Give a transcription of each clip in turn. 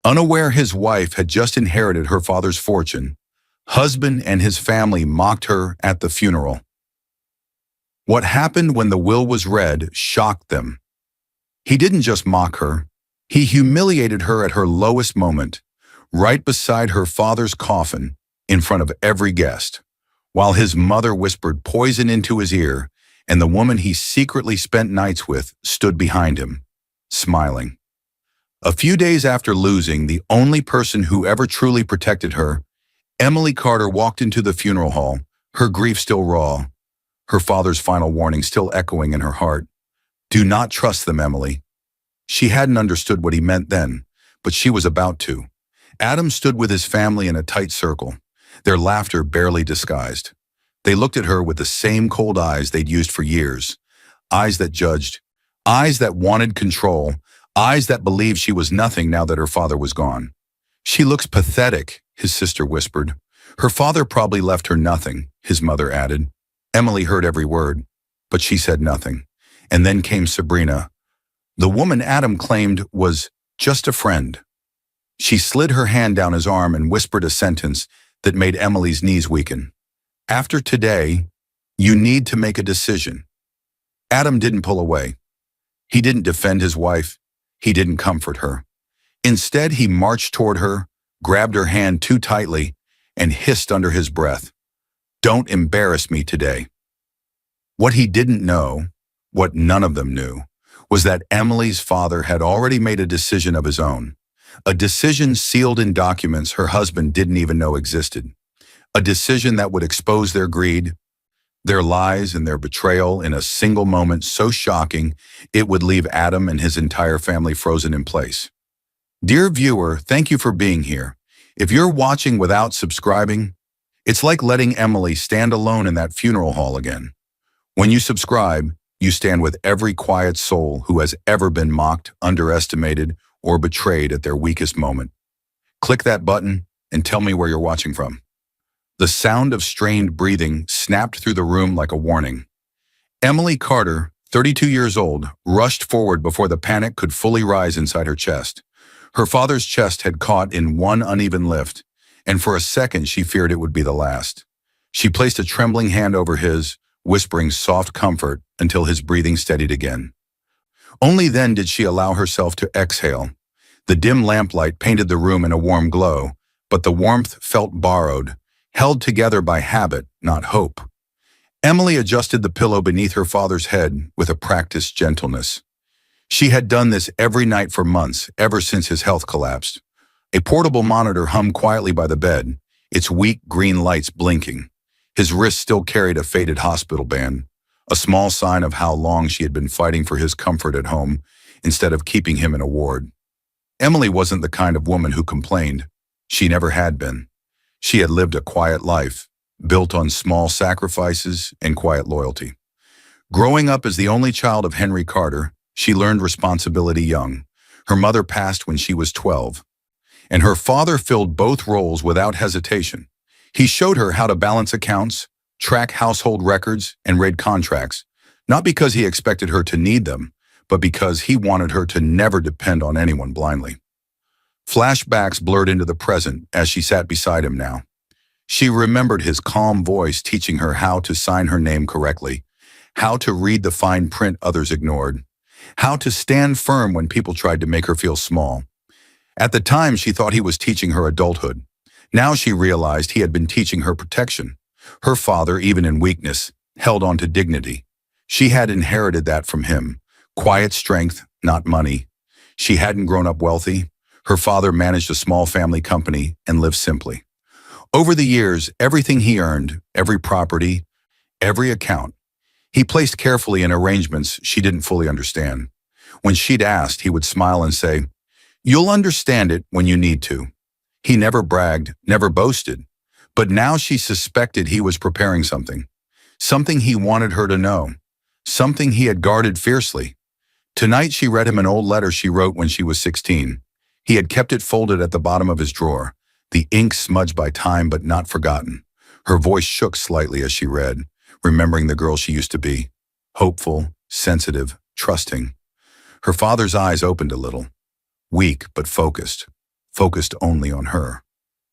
Unaware his wife had just inherited her father's fortune, husband and his family mocked her at the funeral. What happened when the will was read shocked them. He didn't just mock her, he humiliated her at her lowest moment, right beside her father's coffin, in front of every guest, while his mother whispered poison into his ear, and the woman he secretly spent nights with stood behind him, smiling. A few days after losing the only person who ever truly protected her, Emily Carter walked into the funeral hall, her grief still raw, her father's final warning still echoing in her heart. Do not trust them, Emily. She hadn't understood what he meant then, but she was about to. Adam stood with his family in a tight circle, their laughter barely disguised. They looked at her with the same cold eyes they'd used for years, eyes that judged, eyes that wanted control, eyes that believed she was nothing now that her father was gone. She looks pathetic, his sister whispered. Her father probably left her nothing, his mother added. Emily heard every word, but she said nothing. And then came Sabrina, the woman Adam claimed was just a friend. She slid her hand down his arm and whispered a sentence that made Emily's knees weaken. After today, you need to make a decision. Adam didn't pull away. He didn't defend his wife. He didn't comfort her. Instead, he marched toward her, grabbed her hand too tightly, and hissed under his breath, "Don't embarrass me today." What he didn't know, what none of them knew, was that Emily's father had already made a decision of his own. A decision sealed in documents her husband didn't even know existed. A decision that would expose their greed, their lies, and their betrayal in a single moment so shocking it would leave Adam and his entire family frozen in place. Dear viewer, thank you for being here. If you're watching without subscribing, it's like letting Emily stand alone in that funeral hall again. When you subscribe, you stand with every quiet soul who has ever been mocked, underestimated, or betrayed at their weakest moment. Click that button and tell me where you're watching from. The sound of strained breathing snapped through the room like a warning. Emily Carter, 32 years old, rushed forward before the panic could fully rise inside her chest. Her father's chest had caught in one uneven lift, and for a second she feared it would be the last. She placed a trembling hand over his, whispering soft comfort until his breathing steadied again. Only then did she allow herself to exhale. The dim lamplight painted the room in a warm glow, but the warmth felt borrowed, held together by habit, not hope. Emily adjusted the pillow beneath her father's head with a practiced gentleness. She had done this every night for months, ever since his health collapsed. A portable monitor hummed quietly by the bed, its weak green lights blinking. His wrist still carried a faded hospital band, a small sign of how long she had been fighting for his comfort at home instead of keeping him in a ward. Emily wasn't the kind of woman who complained. She never had been. She had lived a quiet life, built on small sacrifices and quiet loyalty. Growing up as the only child of Henry Carter, she learned responsibility young. Her mother passed when she was 12, and her father filled both roles without hesitation. He showed her how to balance accounts, track household records, and read contracts, not because he expected her to need them, but because he wanted her to never depend on anyone blindly. Flashbacks blurred into the present as she sat beside him now. She remembered his calm voice teaching her how to sign her name correctly, how to read the fine print others ignored, how to stand firm when people tried to make her feel small. At the time, she thought he was teaching her adulthood. Now she realized he had been teaching her protection. Her father, even in weakness, held on to dignity. She had inherited that from him. Quiet strength, not money. She hadn't grown up wealthy. Her father managed a small family company and lived simply. Over the years, everything he earned, every property, every account, he placed carefully in arrangements she didn't fully understand. When she'd asked, he would smile and say, "You'll understand it when you need to." He never bragged, never boasted, but now she suspected he was preparing something he wanted her to know, something he had guarded fiercely. Tonight she read him an old letter she wrote when she was 16. He had kept it folded at the bottom of his drawer, the ink smudged by time but not forgotten. Her voice shook slightly as she read, remembering the girl she used to be, hopeful, sensitive, trusting. Her father's eyes opened a little, weak but focused. focused only on her.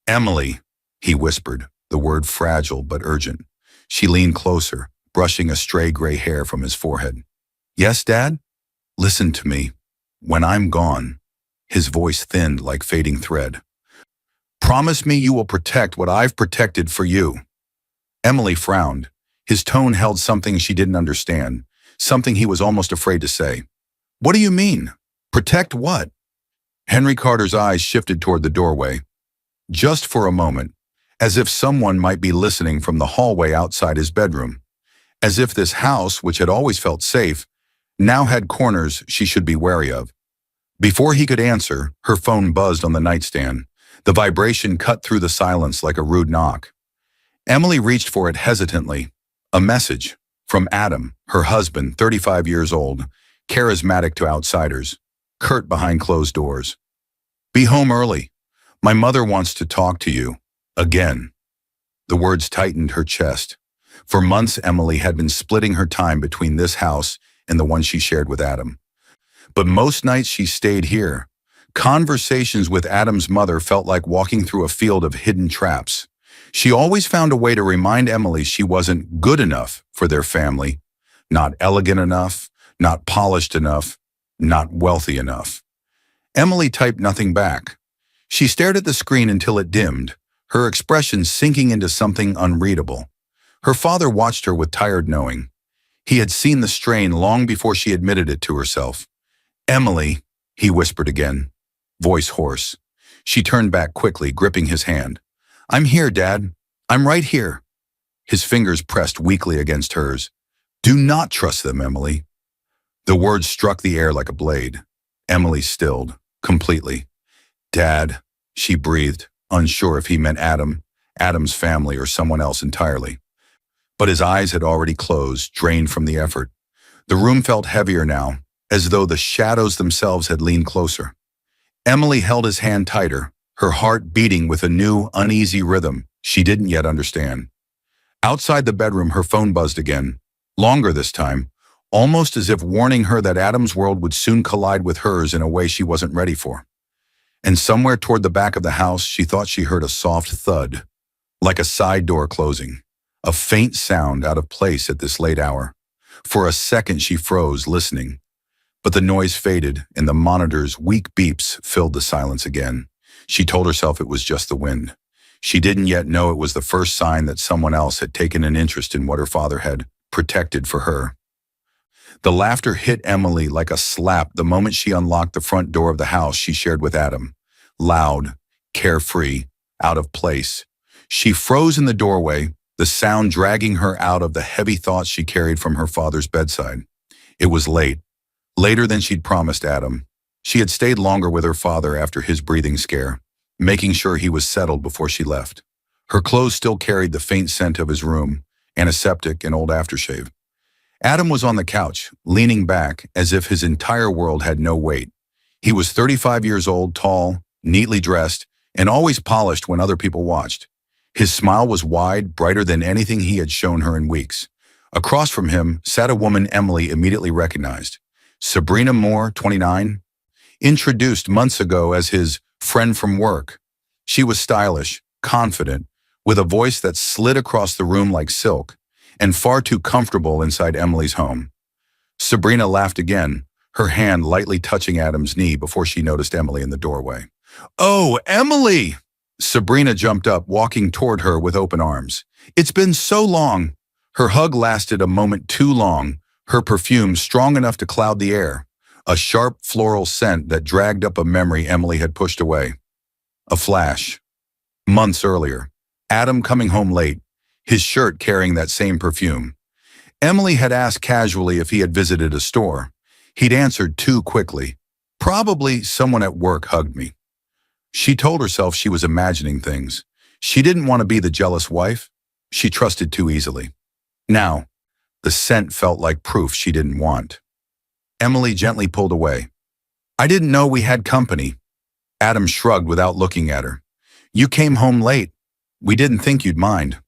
"Emily," he whispered, the word fragile but urgent. She leaned closer, brushing a stray gray hair from his forehead. "Yes, Dad? Listen to me. When I'm gone," his voice thinned like fading thread. "Promise me you will protect what I've protected for you." Emily frowned. His tone held something she didn't understand, something he was almost afraid to say. "What do you mean? Protect what?" Henry Carter's eyes shifted toward the doorway. Just for a moment, as if someone might be listening from the hallway outside his bedroom. As if this house, which had always felt safe, now had corners she should be wary of. Before he could answer, her phone buzzed on the nightstand. The vibration cut through the silence like a rude knock. Emily reached for it hesitantly. A message from Adam, her husband, 35 years old, charismatic to outsiders, curt behind closed doors. "Be home early. My mother wants to talk to you. Again." The words tightened her chest. For months, Emily had been splitting her time between this house and the one she shared with Adam. But most nights she stayed here. Conversations with Adam's mother felt like walking through a field of hidden traps. She always found a way to remind Emily she wasn't good enough for their family, not elegant enough, not polished enough, not wealthy enough. Emily typed nothing back. She stared at the screen until it dimmed, her expression sinking into something unreadable. Her father watched her with tired knowing. He had seen the strain long before she admitted it to herself. "Emily," he whispered again, voice hoarse. She turned back quickly, gripping his hand. "I'm here, Dad. I'm right here." His fingers pressed weakly against hers. "Do not trust them, Emily." The words struck the air like a blade. Emily stilled, completely. "Dad," she breathed, unsure if he meant Adam's family, or someone else entirely. But his eyes had already closed, drained from the effort. The room felt heavier now, as though the shadows themselves had leaned closer. Emily held his hand tighter, her heart beating with a new, uneasy rhythm she didn't yet understand. Outside the bedroom, her phone buzzed again, longer this time, almost as if warning her that Adam's world would soon collide with hers in a way she wasn't ready for. And somewhere toward the back of the house, she thought she heard a soft thud, like a side door closing, a faint sound out of place at this late hour. For a second she froze, listening. But the noise faded, and the monitor's weak beeps filled the silence again. She told herself it was just the wind. She didn't yet know it was the first sign that someone else had taken an interest in what her father had protected for her. The laughter hit Emily like a slap the moment she unlocked the front door of the house she shared with Adam. Loud, carefree, out of place. She froze in the doorway, the sound dragging her out of the heavy thoughts she carried from her father's bedside. It was late, later than she'd promised Adam. She had stayed longer with her father after his breathing scare, making sure he was settled before she left. Her clothes still carried the faint scent of his room, antiseptic and old aftershave. Adam was on the couch, leaning back as if his entire world had no weight. He was 35 years old, tall, neatly dressed, and always polished when other people watched. His smile was wide, brighter than anything he had shown her in weeks. Across from him sat a woman Emily immediately recognized. Sabrina Moore, 29, introduced months ago as his friend from work. She was stylish, confident, with a voice that slid across the room like silk, and far too comfortable inside Emily's home. Sabrina laughed again, her hand lightly touching Adam's knee before she noticed Emily in the doorway. "Oh, Emily!" Sabrina jumped up, walking toward her with open arms. "It's been so long." Her hug lasted a moment too long, her perfume strong enough to cloud the air, a sharp floral scent that dragged up a memory Emily had pushed away. A flash. Months earlier, Adam coming home late, his shirt carrying that same perfume. Emily had asked casually if he had visited a store. He'd answered too quickly. "Probably someone at work hugged me." She told herself she was imagining things. She didn't want to be the jealous wife. She trusted too easily. Now, the scent felt like proof she didn't want. Emily gently pulled away. "I didn't know we had company." Adam shrugged without looking at her. "You came home late. We didn't think you'd mind."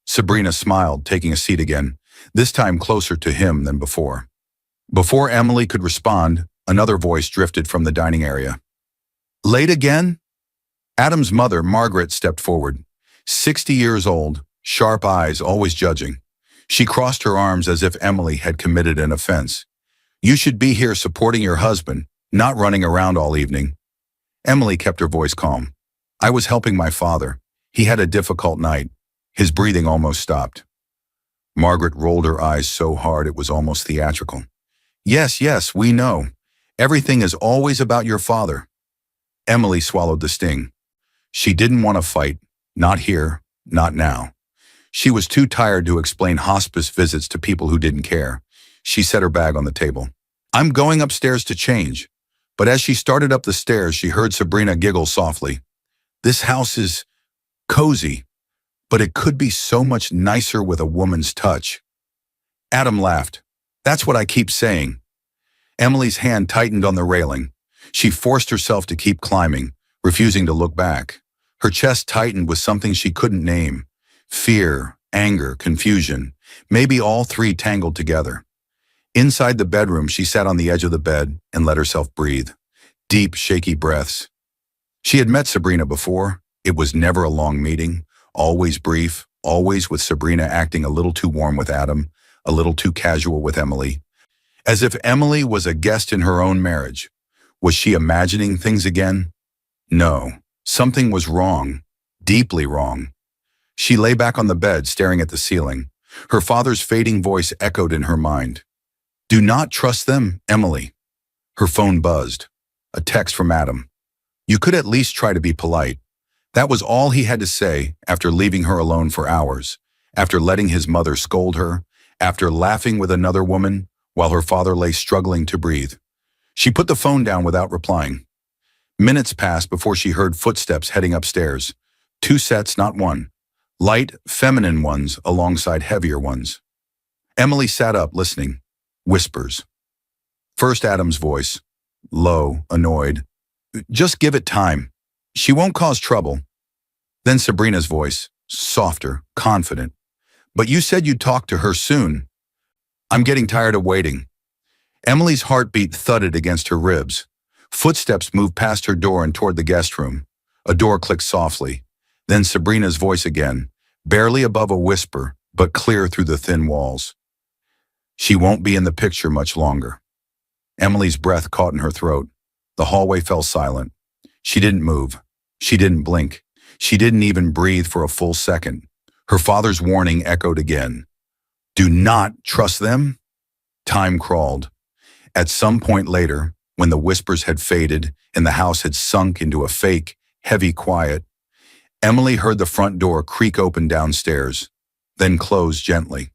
Sabrina smiled, taking a seat again, this time closer to him than before. Before Emily could respond, another voice drifted from the dining area. "Late again?" Adam's mother, Margaret, stepped forward. 60 years old, sharp eyes, always judging. She crossed her arms as if Emily had committed an offense. "You should be here supporting your husband, not running around all evening." Emily kept her voice calm. "I was helping my father. He had a difficult night. His breathing almost stopped." Margaret rolled her eyes so hard it was almost theatrical. "Yes, yes, we know. Everything is always about your father." Emily swallowed the sting. She didn't want to fight. Not here, not now. She was too tired to explain hospice visits to people who didn't care. She set her bag on the table. "I'm going upstairs to change." But as she started up the stairs, she heard Sabrina giggle softly. "This house is cozy, but it could be so much nicer with a woman's touch." Adam laughed. "That's what I keep saying." Emily's hand tightened on the railing. She forced herself to keep climbing, refusing to look back. Her chest tightened with something she couldn't name. Fear, anger, confusion, maybe all three tangled together. Inside the bedroom, she sat on the edge of the bed and let herself breathe. Deep, shaky breaths. She had met Sabrina before. It was never a long meeting, always brief, always with Sabrina acting a little too warm with Adam, a little too casual with Emily. As if Emily was a guest in her own marriage. Was she imagining things again? No. Something was wrong. Deeply wrong. She lay back on the bed, staring at the ceiling. Her father's fading voice echoed in her mind. "Do not trust them, Emily." Her phone buzzed. A text from Adam. "You could at least try to be polite." That was all he had to say after leaving her alone for hours, after letting his mother scold her, after laughing with another woman while her father lay struggling to breathe. She put the phone down without replying. Minutes passed before she heard footsteps heading upstairs. 2 sets, not one. Light, feminine ones alongside heavier ones. Emily sat up, listening. Whispers. First Adam's voice. Low, annoyed. "Just give it time. She won't cause trouble." Then Sabrina's voice. Softer, confident. "But you said you'd talk to her soon." "I'm getting tired of waiting." Emily's heartbeat thudded against her ribs. Footsteps moved past her door and toward the guest room. A door clicked softly. Then Sabrina's voice again, barely above a whisper, but clear through the thin walls. "She won't be in the picture much longer." Emily's breath caught in her throat. The hallway fell silent. She didn't move. She didn't blink. She didn't even breathe for a full second. Her father's warning echoed again. "Do not trust them." Time crawled. At some point later, when the whispers had faded and the house had sunk into a fake, heavy quiet, Emily heard the front door creak open downstairs, then close gently.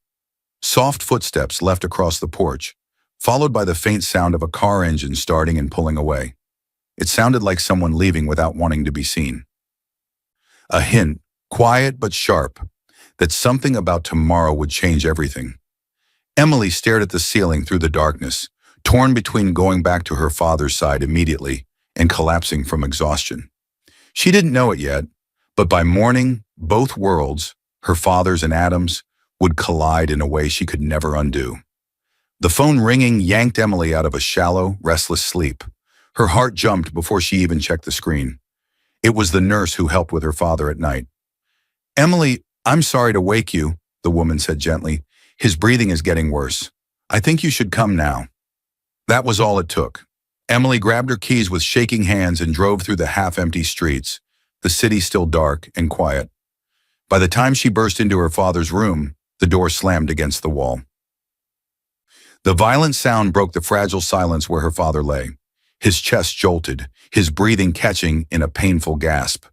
Soft footsteps left across the porch, followed by the faint sound of a car engine starting and pulling away. It sounded like someone leaving without wanting to be seen. A hint, quiet but sharp, that something about tomorrow would change everything. Emily stared at the ceiling through the darkness, torn between going back to her father's side immediately and collapsing from exhaustion. She didn't know it yet, but by morning, both worlds, her father's and Adam's, would collide in a way she could never undo. The phone ringing yanked Emily out of a shallow, restless sleep. Her heart jumped before she even checked the screen. It was the nurse who helped with her father at night. "Emily, I'm sorry to wake you," the woman said gently. "His breathing is getting worse. I think you should come now." That was all it took. Emily grabbed her keys with shaking hands and drove through the half-empty streets, the city still dark and quiet. By the time she burst into her father's room, the door slammed against the wall. The violent sound broke the fragile silence where her father lay. His chest jolted, his breathing catching in a painful gasp.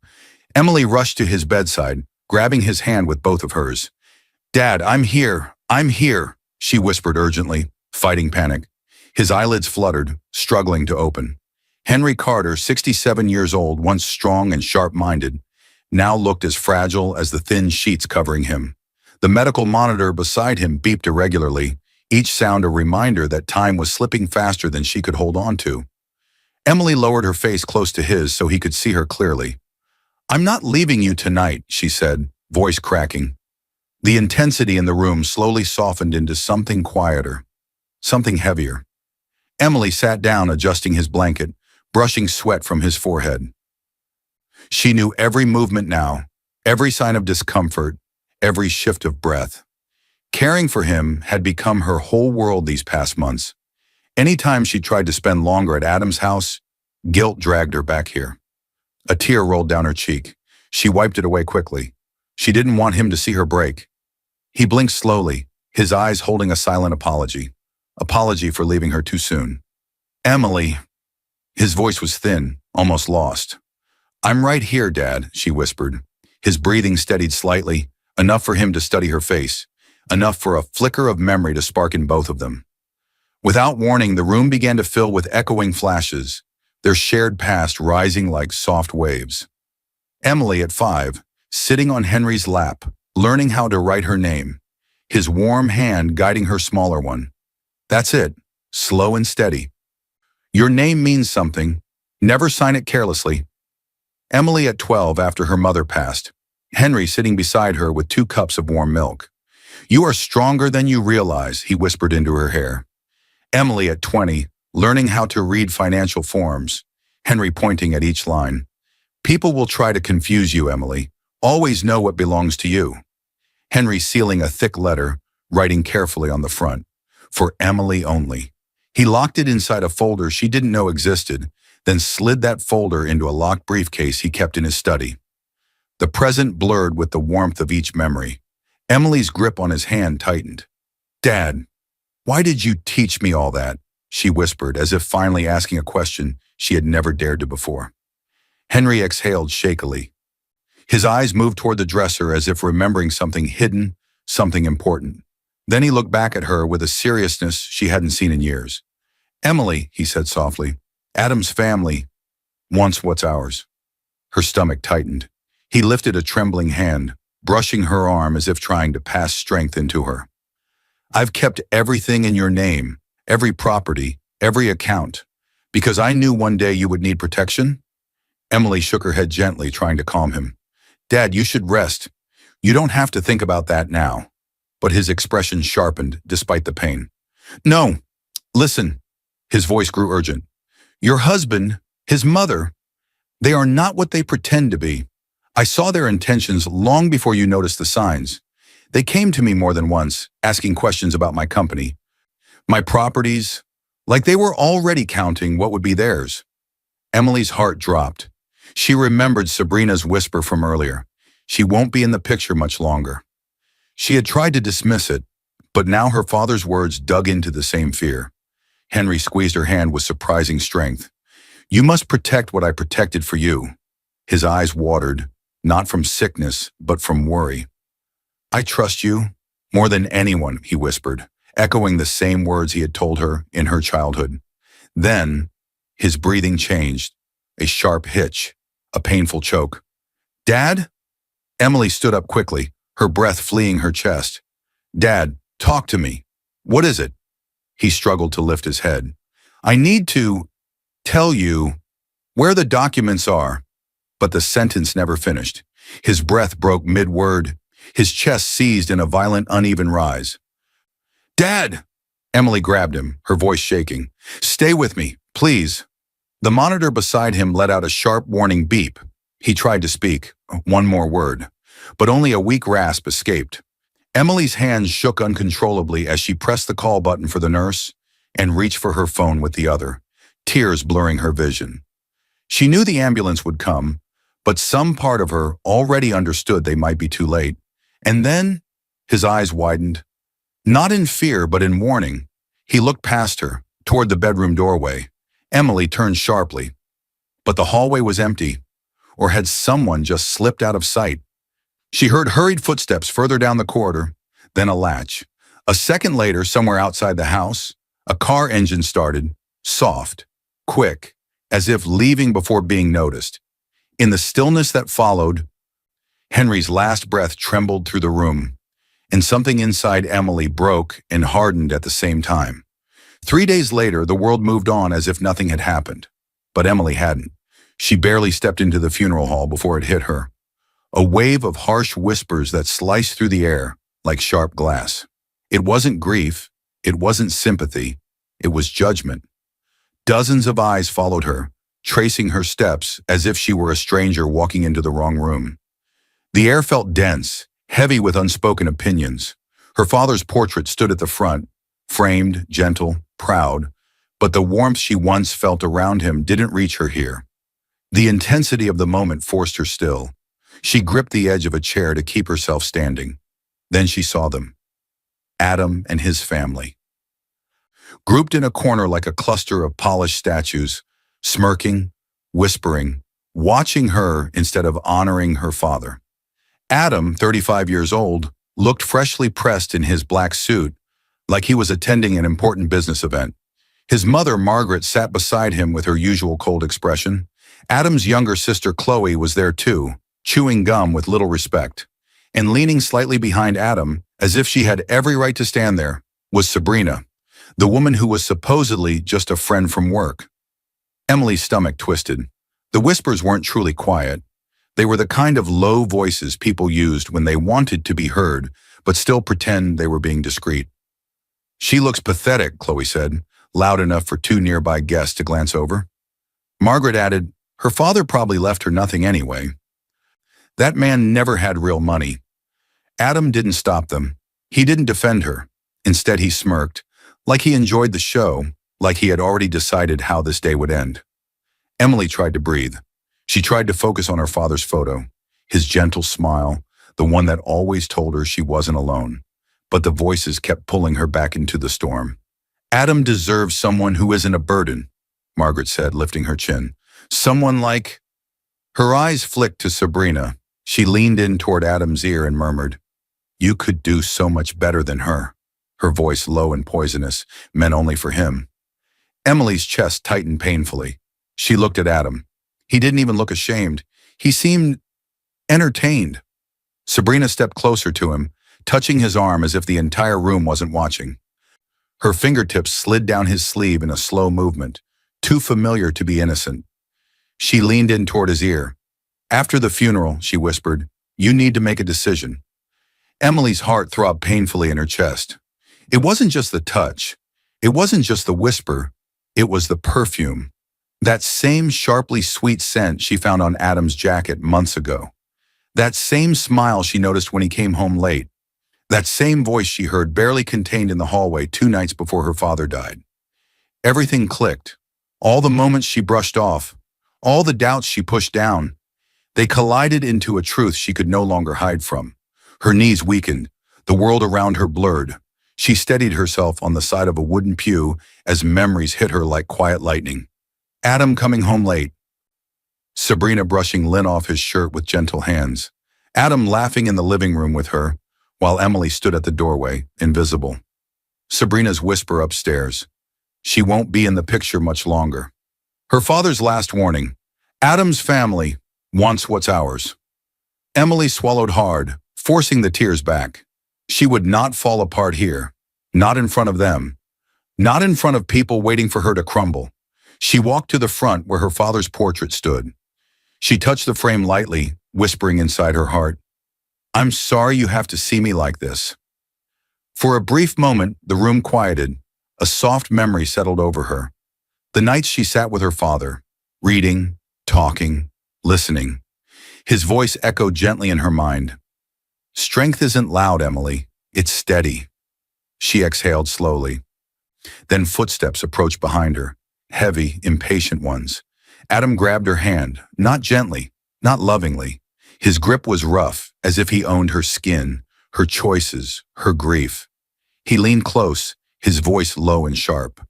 Emily rushed to his bedside, grabbing his hand with both of hers. "Dad, I'm here, she whispered urgently, fighting panic. His eyelids fluttered, struggling to open. Henry Carter, 67 years old, once strong and sharp-minded, now looked as fragile as the thin sheets covering him. The medical monitor beside him beeped irregularly, each sound a reminder that time was slipping faster than she could hold on to. Emily lowered her face close to his so he could see her clearly. "I'm not leaving you tonight," she said, voice cracking. The intensity in the room slowly softened into something quieter, something heavier. Emily sat down, adjusting his blanket, brushing sweat from his forehead. She knew every movement now, every sign of discomfort, every shift of breath. Caring for him had become her whole world these past months. Anytime she tried to spend longer at Adam's house, guilt dragged her back here. A tear rolled down her cheek. She wiped it away quickly. She didn't want him to see her break. He blinked slowly, his eyes holding a silent apology. Apology for leaving her too soon. Emily. His voice was thin, almost lost. I'm right here, Dad, she whispered. His breathing steadied slightly, enough for him to study her face, enough for a flicker of memory to spark in both of them. Without warning, the room began to fill with echoing flashes, their shared past rising like soft waves. Emily, at 5, sitting on Henry's lap, learning how to write her name, his warm hand guiding her smaller one. That's it, slow and steady. Your name means something. Never sign it carelessly. Emily at 12 after her mother passed, Henry sitting beside her with 2 cups of warm milk. You are stronger than you realize, he whispered into her hair. Emily at 20, learning how to read financial forms, Henry pointing at each line. People will try to confuse you, Emily. Always know what belongs to you. Henry sealing a thick letter, writing carefully on the front. For Emily only. He locked it inside a folder she didn't know existed, then slid that folder into a locked briefcase he kept in his study. The present blurred with the warmth of each memory. Emily's grip on his hand tightened. Dad, why did you teach me all that? She whispered, as if finally asking a question she had never dared to before. Henry exhaled shakily. His eyes moved toward the dresser as if remembering something hidden, something important. Then he looked back at her with a seriousness she hadn't seen in years. Emily, he said softly, Adam's family wants what's ours. Her stomach tightened. He lifted a trembling hand, brushing her arm as if trying to pass strength into her. I've kept everything in your name, every property, every account, because I knew one day you would need protection. Emily shook her head gently, trying to calm him. Dad, you should rest. You don't have to think about that now. But his expression sharpened despite the pain. No, listen. His voice grew urgent. Your husband, his mother, they are not what they pretend to be. I saw their intentions long before you noticed the signs. They came to me more than once, asking questions about my company, my properties, like they were already counting what would be theirs. Emily's heart dropped. She remembered Sabrina's whisper from earlier. She won't be in the picture much longer. She had tried to dismiss it, but now her father's words dug into the same fear. Henry squeezed her hand with surprising strength. You must protect what I protected for you. His eyes watered, not from sickness, but from worry. I trust you more than anyone, he whispered, echoing the same words he had told her in her childhood. Then, his breathing changed, a sharp hitch, a painful choke. Dad? Emily stood up quickly, her breath fleeing her chest. Dad, talk to me. What is it? He struggled to lift his head. I need to tell you where the documents are. But the sentence never finished. His breath broke mid-word. His chest seized in a violent, uneven rise. Dad! Emily grabbed him, her voice shaking. Stay with me, please. The monitor beside him let out a sharp warning beep. He tried to speak, one more word, but only a weak rasp escaped. Emily's hands shook uncontrollably as she pressed the call button for the nurse and reached for her phone with the other, tears blurring her vision. She knew the ambulance would come, but some part of her already understood they might be too late. And then, his eyes widened. Not in fear, but in warning. He looked past her, toward the bedroom doorway. Emily turned sharply. But the hallway was empty, or had someone just slipped out of sight? She heard hurried footsteps further down the corridor, then a latch. A second later, somewhere outside the house, a car engine started, soft, quick, as if leaving before being noticed. In the stillness that followed, Henry's last breath trembled through the room, and something inside Emily broke and hardened at the same time. 3 days later, the world moved on as if nothing had happened. But Emily hadn't. She barely stepped into the funeral hall before it hit her. A wave of harsh whispers that sliced through the air like sharp glass. It wasn't grief. It wasn't sympathy. It was judgment. Dozens of eyes followed her, tracing her steps as if she were a stranger walking into the wrong room. The air felt dense, heavy with unspoken opinions. Her father's portrait stood at the front, framed, gentle, proud, but the warmth she once felt around him didn't reach her here. The intensity of the moment forced her still. She gripped the edge of a chair to keep herself standing. Then she saw them. Adam and his family. Grouped in a corner like a cluster of polished statues, smirking, whispering, watching her instead of honoring her father. Adam, 35 years old, looked freshly pressed in his black suit, like he was attending an important business event. His mother, Margaret, sat beside him with her usual cold expression. Adam's younger sister, Chloe, was there too, chewing gum with little respect. And leaning slightly behind Adam, as if she had every right to stand there, was Sabrina, the woman who was supposedly just a friend from work. Emily's stomach twisted. The whispers weren't truly quiet. They were the kind of low voices people used when they wanted to be heard, but still pretend they were being discreet. "She looks pathetic," Chloe said, loud enough for two nearby guests to glance over. Margaret added, "Her father probably left her nothing anyway." That man never had real money. Adam didn't stop them. He didn't defend her. Instead, he smirked, like he enjoyed the show, like he had already decided how this day would end. Emily tried to breathe. She tried to focus on her father's photo, his gentle smile, the one that always told her she wasn't alone. But the voices kept pulling her back into the storm. "Adam deserves someone who isn't a burden," Margaret said, lifting her chin. "Someone like—" Her eyes flicked to Sabrina. She leaned in toward Adam's ear and murmured, "You could do so much better than her." Her voice, low and poisonous, meant only for him. Emily's chest tightened painfully. She looked at Adam. He didn't even look ashamed. He seemed entertained. Sabrina stepped closer to him, touching his arm as if the entire room wasn't watching. Her fingertips slid down his sleeve in a slow movement, too familiar to be innocent. She leaned in toward his ear. "After the funeral," she whispered, "you need to make a decision." Emily's heart throbbed painfully in her chest. It wasn't just the touch. It wasn't just the whisper. It was the perfume. That same sharply sweet scent she found on Adam's jacket months ago. That same smile she noticed when he came home late. That same voice she heard barely contained in the hallway 2 nights before her father died. Everything clicked. All the moments she brushed off, all the doubts she pushed down, they collided into a truth she could no longer hide from. Her knees weakened, the world around her blurred. She steadied herself on the side of a wooden pew as memories hit her like quiet lightning. Adam coming home late. Sabrina brushing lint off his shirt with gentle hands. Adam laughing in the living room with her, while Emily stood at the doorway, invisible. Sabrina's whisper upstairs. She won't be in the picture much longer. Her father's last warning. Adam's family wants what's ours. Emily swallowed hard, forcing the tears back. She would not fall apart here. Not in front of them. Not in front of people waiting for her to crumble. She walked to the front where her father's portrait stood. She touched the frame lightly, whispering inside her heart, "I'm sorry you have to see me like this." For a brief moment, the room quieted. A soft memory settled over her. The nights she sat with her father, reading, talking, listening. His voice echoed gently in her mind. "Strength isn't loud, Emily. It's steady." She exhaled slowly. Then footsteps approached behind her, heavy, impatient ones. Adam grabbed her hand, not gently, not lovingly. His grip was rough, as if he owned her skin, her choices, her grief. He leaned close, his voice low and sharp.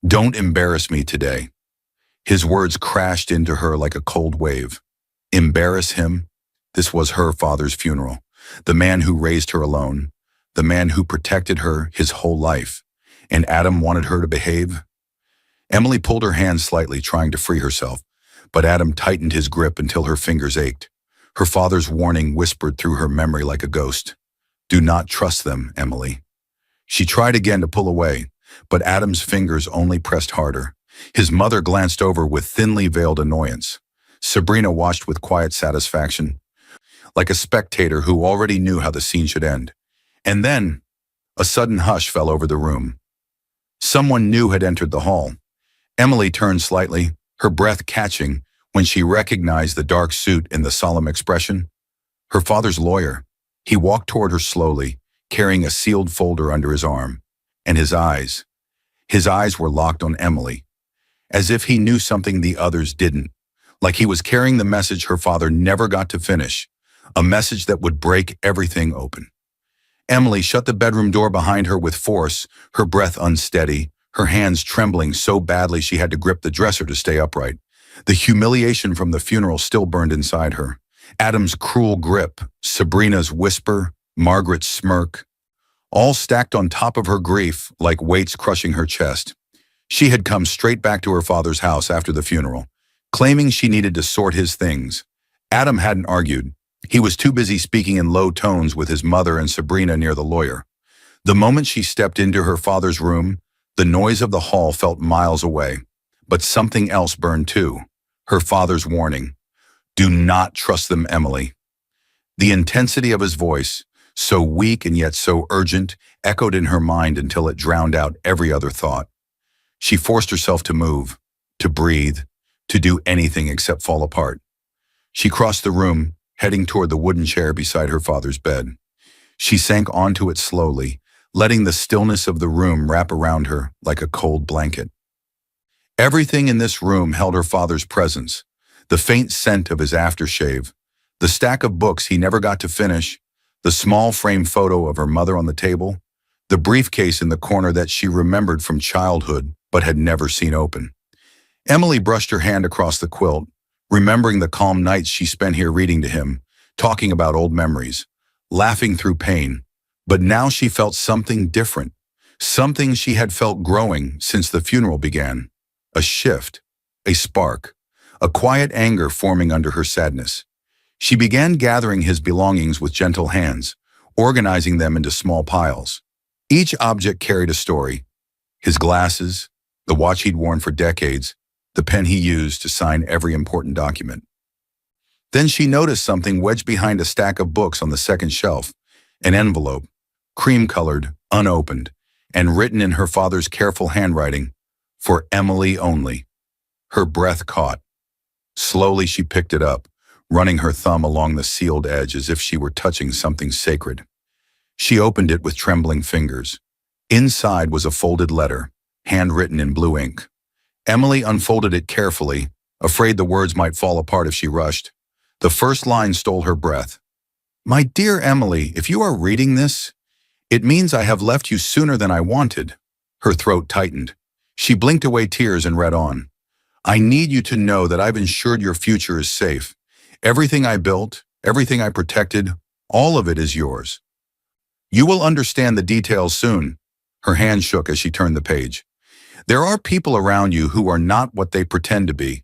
"Don't embarrass me today." His words crashed into her like a cold wave. Embarrass him? This was her father's funeral. The man who raised her alone. The man who protected her his whole life. And Adam wanted her to behave? Emily pulled her hand slightly, trying to free herself, but Adam tightened his grip until her fingers ached. Her father's warning whispered through her memory like a ghost. "Do not trust them, Emily." She tried again to pull away, but Adam's fingers only pressed harder. His mother glanced over with thinly veiled annoyance. Sabrina watched with quiet satisfaction, like a spectator who already knew how the scene should end. And then, a sudden hush fell over the room. Someone new had entered the hall. Emily turned slightly, her breath catching when she recognized the dark suit and the solemn expression. Her father's lawyer. He walked toward her slowly, carrying a sealed folder under his arm. And his eyes were locked on Emily, as if he knew something the others didn't, like he was carrying the message her father never got to finish, a message that would break everything open. Emily shut the bedroom door behind her with force, her breath unsteady, her hands trembling so badly she had to grip the dresser to stay upright. The humiliation from the funeral still burned inside her. Adam's cruel grip, Sabrina's whisper, Margaret's smirk, all stacked on top of her grief like weights crushing her chest. She had come straight back to her father's house after the funeral, claiming she needed to sort his things. Adam hadn't argued. He was too busy speaking in low tones with his mother and Sabrina near the lawyer. The moment she stepped into her father's room, the noise of the hall felt miles away. But something else burned too. Her father's warning. Do not trust them, Emily. The intensity of his voice, so weak and yet so urgent, echoed in her mind until it drowned out every other thought. She forced herself to move, to breathe, to do anything except fall apart. She crossed the room, heading toward the wooden chair beside her father's bed. She sank onto it slowly, letting the stillness of the room wrap around her like a cold blanket. Everything in this room held her father's presence, the faint scent of his aftershave, the stack of books he never got to finish, the small frame photo of her mother on the table, the briefcase in the corner that she remembered from childhood but had never seen open. Emily brushed her hand across the quilt, remembering the calm nights she spent here reading to him, talking about old memories, laughing through pain. But now she felt something different, something she had felt growing since the funeral began. A shift, a spark, a quiet anger forming under her sadness. She began gathering his belongings with gentle hands, organizing them into small piles. Each object carried a story. His glasses, the watch he'd worn for decades, the pen he used to sign every important document. Then she noticed something wedged behind a stack of books on the second shelf, an envelope, cream-colored, unopened, and written in her father's careful handwriting, for Emily only. Her breath caught. Slowly she picked it up, running her thumb along the sealed edge as if she were touching something sacred. She opened it with trembling fingers. Inside was a folded letter, handwritten in blue ink. Emily unfolded it carefully, afraid the words might fall apart if she rushed. The first line stole her breath. My dear Emily, if you are reading this, it means I have left you sooner than I wanted. Her throat tightened. She blinked away tears and read on. I need you to know that I've ensured your future is safe. Everything I built, everything I protected, all of it is yours. You will understand the details soon. Her hand shook as she turned the page. There are people around you who are not what they pretend to be.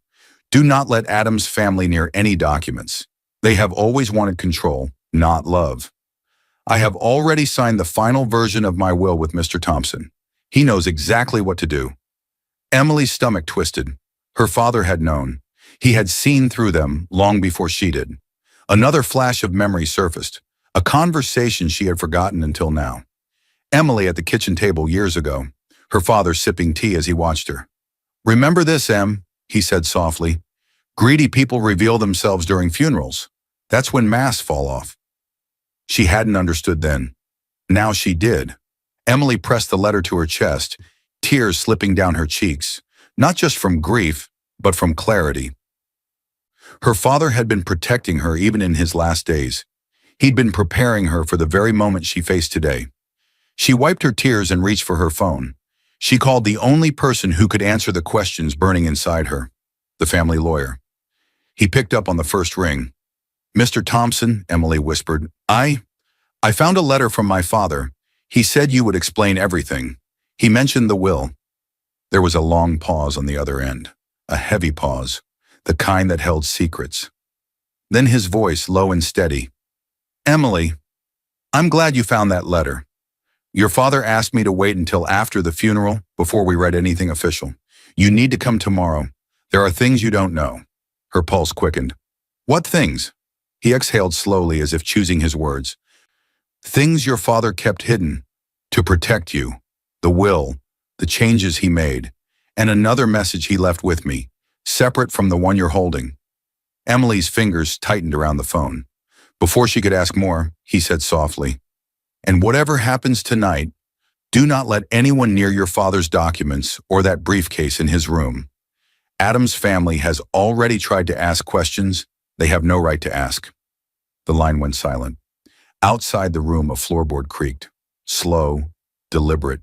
Do not let Adam's family near any documents. They have always wanted control, not love. I have already signed the final version of my will with Mr. Thompson. He knows exactly what to do. Emily's stomach twisted. Her father had known. He had seen through them long before she did. Another flash of memory surfaced, a conversation she had forgotten until now. Emily at the kitchen table years ago, her father sipping tea as he watched her. Remember this, Em, he said softly. Greedy people reveal themselves during funerals. That's when masks fall off. She hadn't understood then. Now she did. Emily pressed the letter to her chest, tears slipping down her cheeks, not just from grief, but from clarity. Her father had been protecting her even in his last days. He'd been preparing her for the very moment she faced today. She wiped her tears and reached for her phone. She called the only person who could answer the questions burning inside her, the family lawyer. He picked up on the first ring. Mr. Thompson, Emily whispered, I found a letter from my father. He said you would explain everything. He mentioned the will. There was a long pause on the other end, a heavy pause, the kind that held secrets. Then his voice, low and steady. Emily, I'm glad you found that letter. Your father asked me to wait until after the funeral before we read anything official. You need to come tomorrow. There are things you don't know. Her pulse quickened. What things? He exhaled slowly as if choosing his words. Things your father kept hidden to protect you. The will, the changes he made, and another message he left with me. separate from the one you're holding. Emily's fingers tightened around the phone. Before she could ask more, he said softly, "And whatever happens tonight, do not let anyone near your father's documents or that briefcase in his room. Adam's family has already tried to ask questions they have no right to ask." The line went silent. Outside the room, a floorboard creaked, slow, deliberate,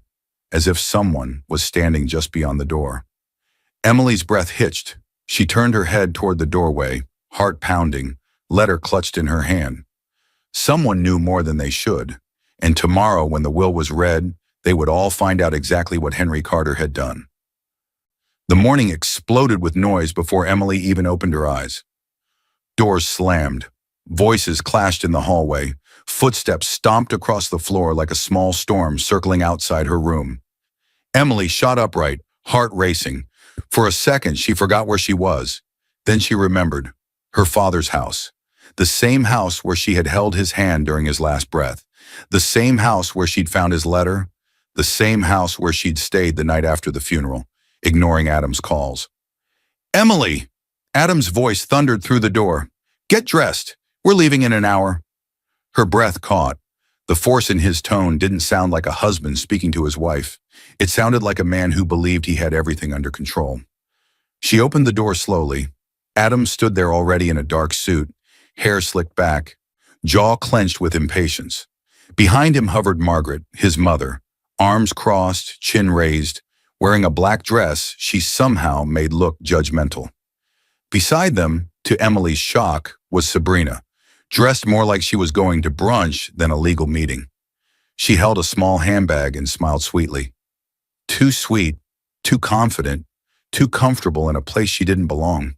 as if someone was standing just beyond the door. Emily's breath hitched. She turned her head toward the doorway, heart pounding, letter clutched in her hand. Someone knew more than they should, and tomorrow when the will was read, they would all find out exactly what Henry Carter had done. The morning exploded with noise before Emily even opened her eyes. Doors slammed. Voices clashed in the hallway. Footsteps stomped across the floor like a small storm circling outside her room. Emily shot upright, heart racing. For a second, she forgot where she was. Then she remembered. Her father's house. The same house where she had held his hand during his last breath. The same house where she'd found his letter. The same house where she'd stayed the night after the funeral, ignoring Adam's calls. "Emily!" Adam's voice thundered through the door. "Get dressed. We're leaving in an hour." Her breath caught. The force in his tone didn't sound like a husband speaking to his wife. It sounded like a man who believed he had everything under control. She opened the door slowly. Adam stood there already in a dark suit, hair slicked back, jaw clenched with impatience. Behind him hovered Margaret, his mother, arms crossed, chin raised, wearing a black dress she somehow made look judgmental. Beside them, to Emily's shock, was Sabrina, dressed more like she was going to brunch than a legal meeting. She held a small handbag and smiled sweetly. Too sweet, too confident, too comfortable in a place she didn't belong.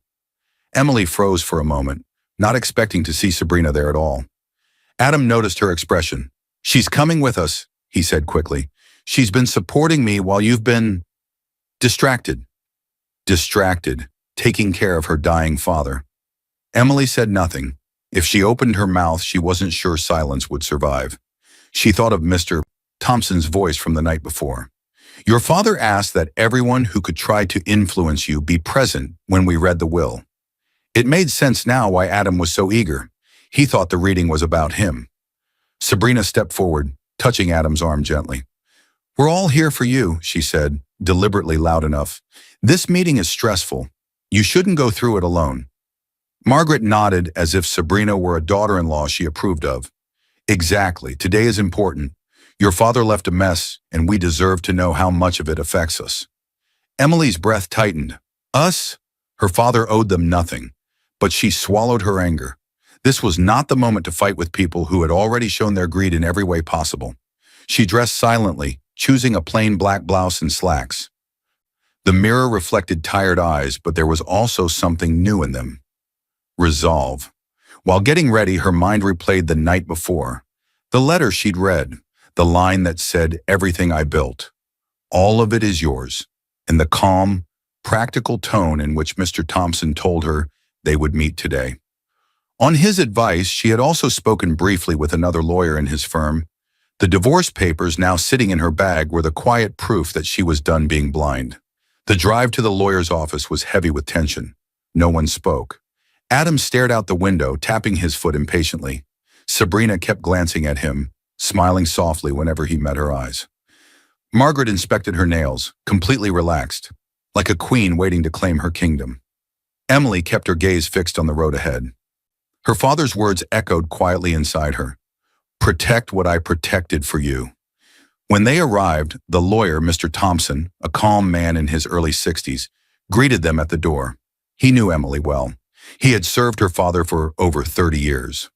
Emily froze for a moment, not expecting to see Sabrina there at all. Adam noticed her expression. "She's coming with us," he said quickly. "She's been supporting me while you've been distracted." Distracted, taking care of her dying father. Emily said nothing. If she opened her mouth, she wasn't sure silence would survive. She thought of Mr. Thompson's voice from the night before. "Your father asked that everyone who could try to influence you be present when we read the will." It made sense now why Adam was so eager. He thought the reading was about him. Sabrina stepped forward, touching Adam's arm gently. "We're all here for you," she said, deliberately loud enough. "This meeting is stressful. You shouldn't go through it alone." Margaret nodded as if Sabrina were a daughter-in-law she approved of. "Exactly. Today is important. Your father left a mess, and we deserve to know how much of it affects us." Emily's breath tightened. Us? Her father owed them nothing. But she swallowed her anger. This was not the moment to fight with people who had already shown their greed in every way possible. She dressed silently, choosing a plain black blouse and slacks. The mirror reflected tired eyes, but there was also something new in them. Resolve. While getting ready, her mind replayed the night before. The letter she'd read, the line that said, "Everything I built. All of it is yours," and the calm, practical tone in which Mr. Thompson told her they would meet today. On his advice, she had also spoken briefly with another lawyer in his firm. The divorce papers now sitting in her bag were the quiet proof that she was done being blind. The drive to the lawyer's office was heavy with tension. No one spoke. Adam stared out the window, tapping his foot impatiently. Sabrina kept glancing at him, smiling softly whenever he met her eyes. Margaret inspected her nails, completely relaxed, like a queen waiting to claim her kingdom. Emily kept her gaze fixed on the road ahead. Her father's words echoed quietly inside her. "Protect what I protected for you." When they arrived, the lawyer, Mr. Thompson, a calm man in his early 60s, greeted them at the door. He knew Emily well. He had served her father for over 30 years.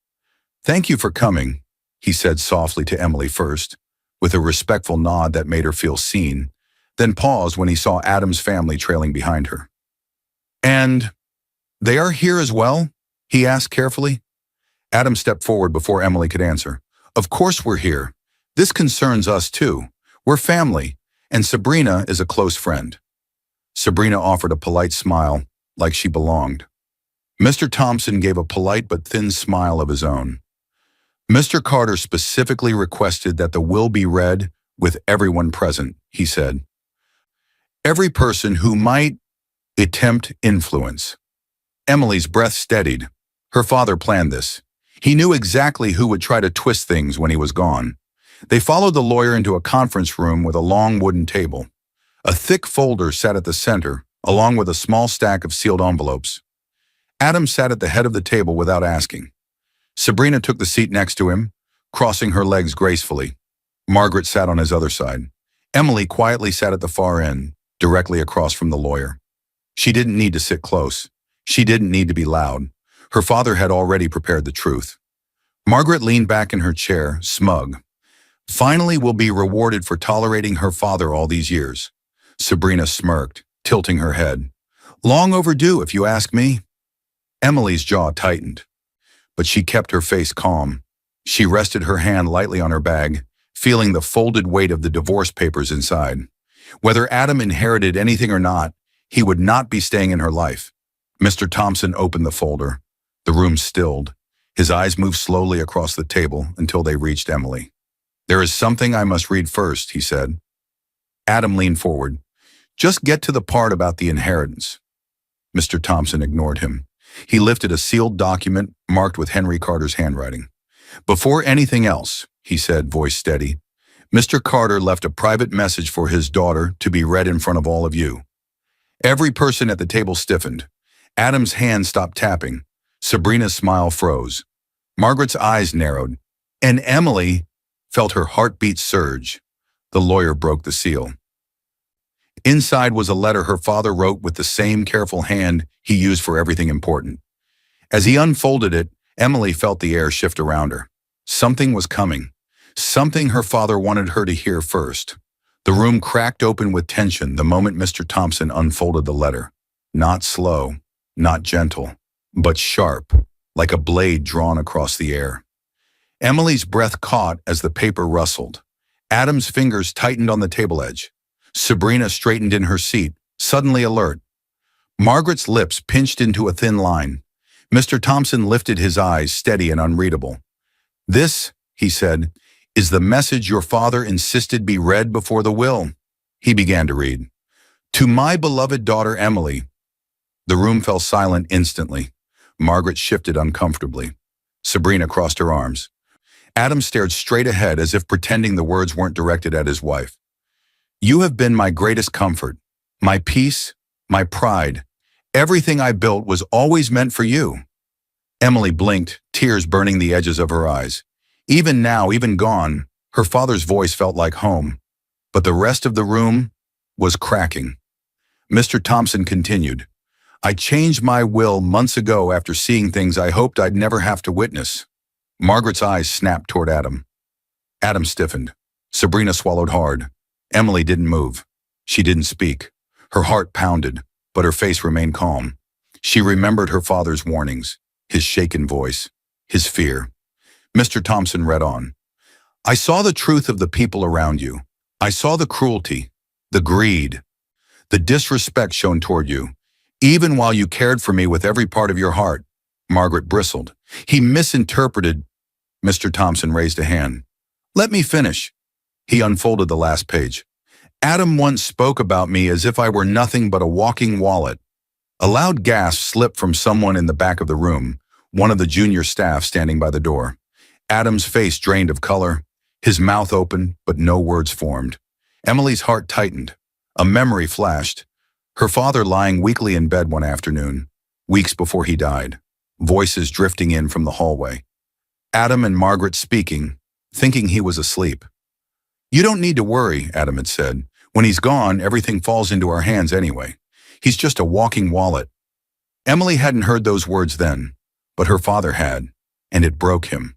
"Thank you for coming," he said softly to Emily first, with a respectful nod that made her feel seen, then paused when he saw Adam's family trailing behind her. "And they are here as well?" he asked carefully. Adam stepped forward before Emily could answer. "Of course we're here. This concerns us too. We're family, and Sabrina is a close friend." Sabrina offered a polite smile, like she belonged. Mr. Thompson gave a polite but thin smile of his own. "Mr. Carter specifically requested that the will be read with everyone present," he said. "Every person who might Attempt influence. Emily's breath steadied. Her father planned this. He knew exactly who would try to twist things when he was gone. They followed the lawyer into a conference room with a long wooden table. A thick folder sat at the center, along with a small stack of sealed envelopes. Adam sat at the head of the table without asking. Sabrina took the seat next to him, crossing her legs gracefully. Margaret sat on his other side. Emily quietly sat at the far end, directly across from the lawyer. She didn't need to sit close. She didn't need to be loud. Her father had already prepared the truth. Margaret leaned back in her chair, smug. Finally, we'll be rewarded for tolerating her father all these years. Sabrina smirked, tilting her head. Long overdue, if you ask me. Emily's jaw tightened, but she kept her face calm. She rested her hand lightly on her bag, feeling the folded weight of the divorce papers inside. Whether Adam inherited anything or not, he would not be staying in her life. Mr. Thompson opened the folder. The room stilled. His eyes moved slowly across the table until they reached Emily. There is something I must read first, he said. Adam leaned forward. Just get to the part about the inheritance. Mr. Thompson ignored him. He lifted a sealed document marked with Henry Carter's handwriting. Before anything else, he said, voice steady, Mr. Carter left a private message for his daughter to be read in front of all of you. Every person at the table stiffened. Adam's hand stopped tapping. Sabrina's smile froze. Margaret's eyes narrowed, and Emily felt her heartbeat surge. The lawyer broke the seal. Inside was a letter her father wrote with the same careful hand he used for everything important. As he unfolded it, Emily felt the air shift around her. Something was coming. Something her father wanted her to hear first. The room cracked open with tension the moment Mr. Thompson unfolded the letter. Not slow, not gentle, but sharp, like a blade drawn across the air. Emily's breath caught as the paper rustled. Adam's fingers tightened on the table edge. Sabrina straightened in her seat, suddenly alert. Margaret's lips pinched into a thin line. Mr. Thompson lifted his eyes, steady and unreadable. This, he said, is the message your father insisted be read before the will. He began to read. To my beloved daughter Emily. The room fell silent instantly. Margaret shifted uncomfortably. Sabrina crossed her arms. Adam stared straight ahead as if pretending the words weren't directed at his wife. You have been my greatest comfort, my peace, my pride. Everything I built was always meant for you. Emily blinked, tears burning the edges of her eyes. Even now, even gone, her father's voice felt like home. But the rest of the room was cracking. Mr. Thompson continued. I changed my will months ago after seeing things I hoped I'd never have to witness. Margaret's eyes snapped toward Adam. Adam stiffened. Sabrina swallowed hard. Emily didn't move. She didn't speak. Her heart pounded, but her face remained calm. She remembered her father's warnings, his shaken voice, his fear. Mr. Thompson read on. I saw the truth of the people around you. I saw the cruelty, the greed, the disrespect shown toward you, even while you cared for me with every part of your heart. Margaret bristled. He misinterpreted. Mr. Thompson raised a hand. Let me finish. He unfolded the last page. Adam once spoke about me as if I were nothing but a walking wallet. A loud gasp slipped from someone in the back of the room, one of the junior staff standing by the door. Adam's face drained of color, his mouth open, but no words formed. Emily's heart tightened. A memory flashed. Her father lying weakly in bed one afternoon, weeks before he died. Voices drifting in from the hallway. Adam and Margaret speaking, thinking he was asleep. You don't need to worry, Adam had said. When he's gone, everything falls into our hands anyway. He's just a walking wallet. Emily hadn't heard those words then, but her father had, and it broke him.